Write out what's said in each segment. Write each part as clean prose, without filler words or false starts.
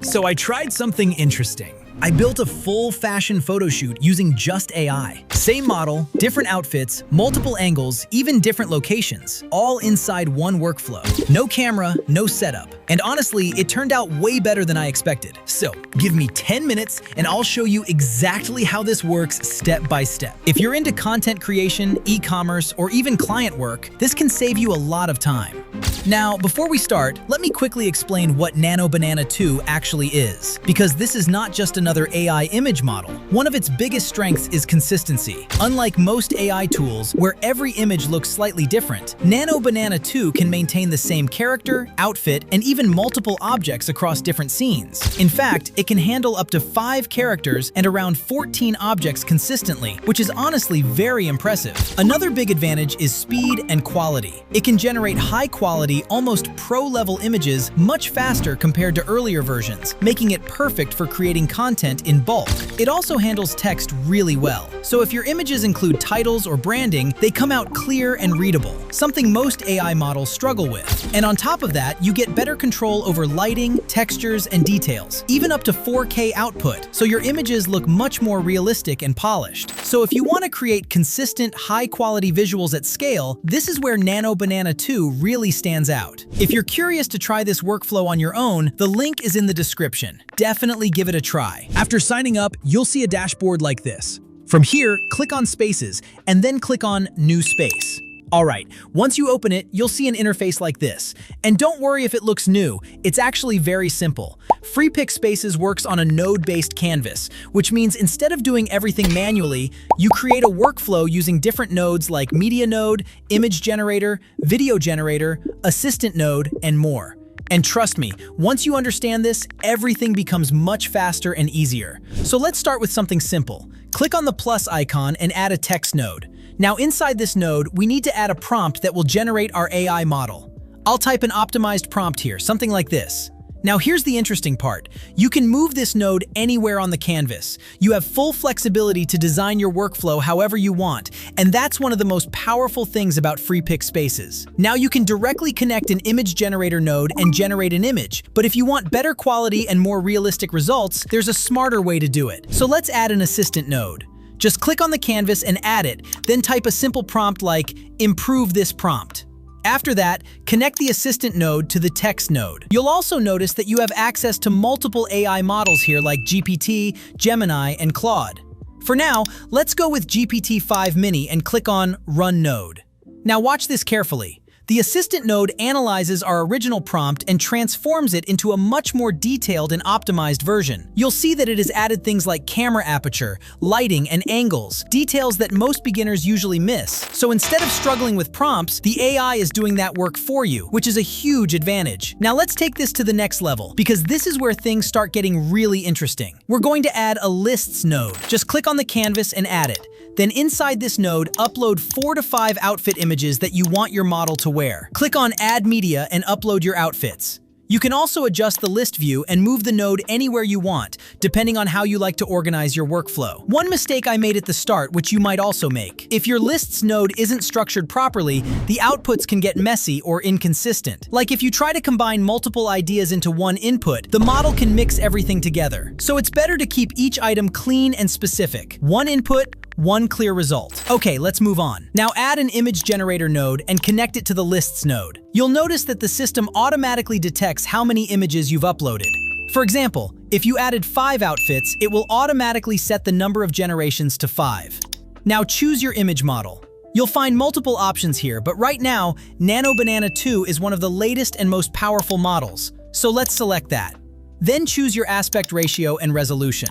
So I tried something interesting. I built a full fashion photo shoot using just AI. Same model, different outfits, multiple angles, even different locations, all inside one workflow. No camera, no setup. And honestly, it turned out way better than I expected. So give me 10 minutes and I'll show you exactly how this works step by step. If you're into content creation, e-commerce, or even client work, this can save you a lot of time. Now, before we start, let me quickly explain what Nano Banana 2 actually is, because this is not just another AI image model. One of its biggest strengths is consistency. Unlike most AI tools, where every image looks slightly different, Nano Banana 2 can maintain the same character, outfit, and even multiple objects across different scenes. In fact, it can handle up to 5 characters and around 14 objects consistently, which is honestly very impressive. Another big advantage is speed and quality. It can generate high-quality, almost pro-level images much faster compared to earlier versions, making it perfect for creating content in bulk. It also handles text really well, so if your images include titles or branding, they come out clear and readable, something most AI models struggle with. And on top of that, you get better control over lighting, textures, and details, even up to 4K output, so your images look much more realistic and polished. So if you want to create consistent, high-quality visuals at scale, this is where Nano Banana 2 really stands out. If you're curious to try this workflow on your own, the link is in the description. Definitely give it a try. After signing up, you'll see a dashboard like this. From here, click on Spaces, and then click on New Space. Alright, once you open it, you'll see an interface like this. And don't worry if it looks new, it's actually very simple. Freepik Spaces works on a node-based canvas, which means instead of doing everything manually, you create a workflow using different nodes like Media Node, Image Generator, Video Generator, Assistant Node, and more. And trust me, once you understand this, everything becomes much faster and easier. So let's start with something simple. Click on the plus icon and add a text node. Now inside this node, we need to add a prompt that will generate our AI model. I'll type an optimized prompt here, something like this. Now here's the interesting part. You can move this node anywhere on the canvas. You have full flexibility to design your workflow however you want, and that's one of the most powerful things about Freepik Spaces. Now you can directly connect an image generator node and generate an image, but if you want better quality and more realistic results, there's a smarter way to do it. So let's add an assistant node. Just click on the canvas and add it, then type a simple prompt like, "Improve this prompt." After that, connect the assistant node to the text node. You'll also notice that you have access to multiple AI models here like GPT, Gemini, and Claude. For now, let's go with GPT-5 Mini and click on Run Node. Now watch this carefully. The assistant node analyzes our original prompt and transforms it into a much more detailed and optimized version. You'll see that it has added things like camera aperture, lighting, and angles, details that most beginners usually miss. So instead of struggling with prompts, the AI is doing that work for you, which is a huge advantage. Now let's take this to the next level, because this is where things start getting really interesting. We're going to add a lists node. Just click on the canvas and add it. Then inside this node, upload 4 to 5 outfit images that you want your model to wear. Click on Add Media and upload your outfits. You can also adjust the list view and move the node anywhere you want, depending on how you like to organize your workflow. One mistake I made at the start, which you might also make. If your lists node isn't structured properly, the outputs can get messy or inconsistent. Like if you try to combine multiple ideas into one input, the model can mix everything together. So it's better to keep each item clean and specific. One input, one clear result. Okay, let's move on. Now add an image generator node and connect it to the lists node. You'll notice that the system automatically detects how many images you've uploaded. For example, if you added 5 outfits, it will automatically set the number of generations to 5. Now choose your image model. You'll find multiple options here, but right now, Nano Banana 2 is one of the latest and most powerful models. So let's select that. Then choose your aspect ratio and resolution.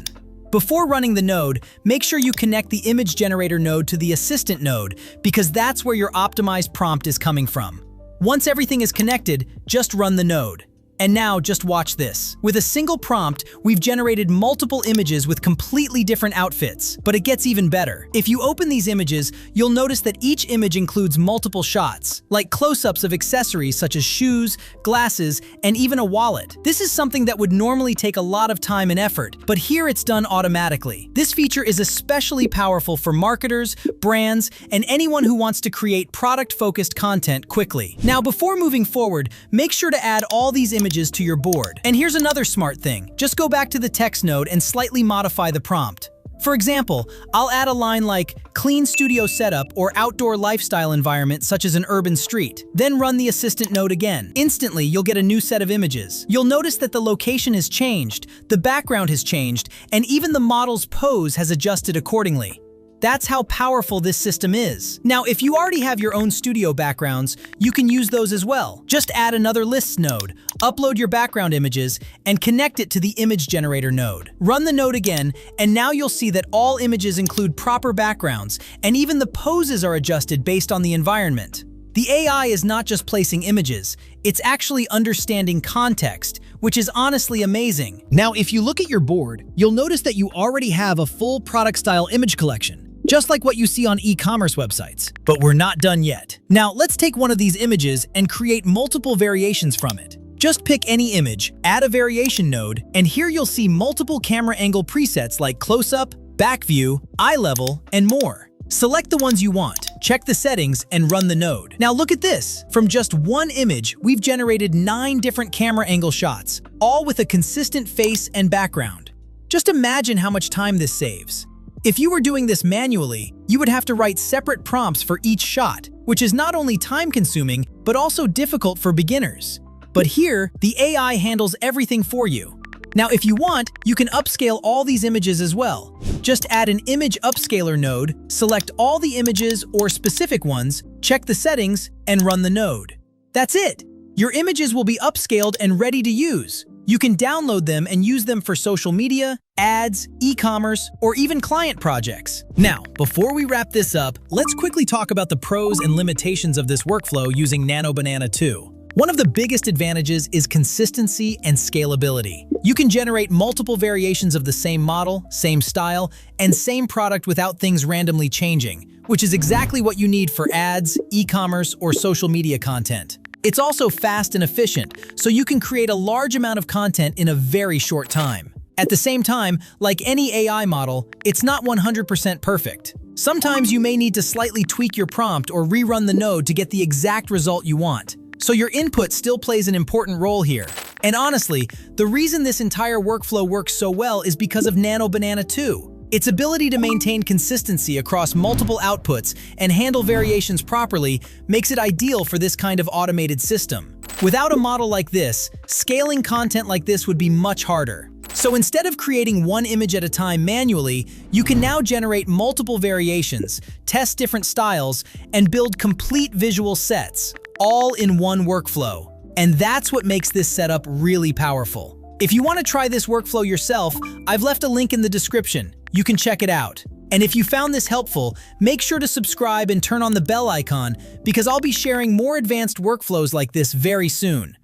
Before running the node, make sure you connect the image generator node to the assistant node, because that's where your optimized prompt is coming from. Once everything is connected, just run the node. And now just watch this. With a single prompt, we've generated multiple images with completely different outfits, but it gets even better. If you open these images, you'll notice that each image includes multiple shots, like close-ups of accessories such as shoes, glasses, and even a wallet. This is something that would normally take a lot of time and effort, but here it's done automatically. This feature is especially powerful for marketers, brands, and anyone who wants to create product-focused content quickly. Now, before moving forward, make sure to add all these images images to your board. And here's another smart thing. Just go back to the text node and slightly modify the prompt. For example, I'll add a line like clean studio setup or outdoor lifestyle environment such as an urban street. Then run the assistant node again. Instantly, you'll get a new set of images. You'll notice that the location has changed, the background has changed, and even the model's pose has adjusted accordingly. That's how powerful this system is. Now, if you already have your own studio backgrounds, you can use those as well. Just add another lists node, upload your background images, and connect it to the image generator node. Run the node again, and now you'll see that all images include proper backgrounds, and even the poses are adjusted based on the environment. The AI is not just placing images, it's actually understanding context, which is honestly amazing. Now, if you look at your board, you'll notice that you already have a full product-style image collection, just like what you see on e-commerce websites. But we're not done yet. Now, let's take one of these images and create multiple variations from it. Just pick any image, add a variation node, and here you'll see multiple camera angle presets like close-up, back view, eye level, and more. Select the ones you want, check the settings, and run the node. Now look at this. From just one image, we've generated 9 different camera angle shots, all with a consistent face and background. Just imagine how much time this saves. If you were doing this manually, you would have to write separate prompts for each shot, which is not only time-consuming, but also difficult for beginners. But here, the AI handles everything for you. Now, if you want, you can upscale all these images as well. Just add an image upscaler node, select all the images or specific ones, check the settings, and run the node. That's it! Your images will be upscaled and ready to use. You can download them and use them for social media, ads, e-commerce, or even client projects. Now, before we wrap this up, let's quickly talk about the pros and limitations of this workflow using Nano Banana 2. One of the biggest advantages is consistency and scalability. You can generate multiple variations of the same model, same style, and same product without things randomly changing, which is exactly what you need for ads, e-commerce, or social media content. It's also fast and efficient, so you can create a large amount of content in a very short time. At the same time, like any AI model, it's not 100% perfect. Sometimes you may need to slightly tweak your prompt or rerun the node to get the exact result you want. So your input still plays an important role here. And honestly, the reason this entire workflow works so well is because of Nano Banana 2. Its ability to maintain consistency across multiple outputs and handle variations properly makes it ideal for this kind of automated system. Without a model like this, scaling content like this would be much harder. So instead of creating one image at a time manually, you can now generate multiple variations, test different styles, and build complete visual sets, all in one workflow. And that's what makes this setup really powerful. If you want to try this workflow yourself, I've left a link in the description. You can check it out. And if you found this helpful, make sure to subscribe and turn on the bell icon because I'll be sharing more advanced workflows like this very soon.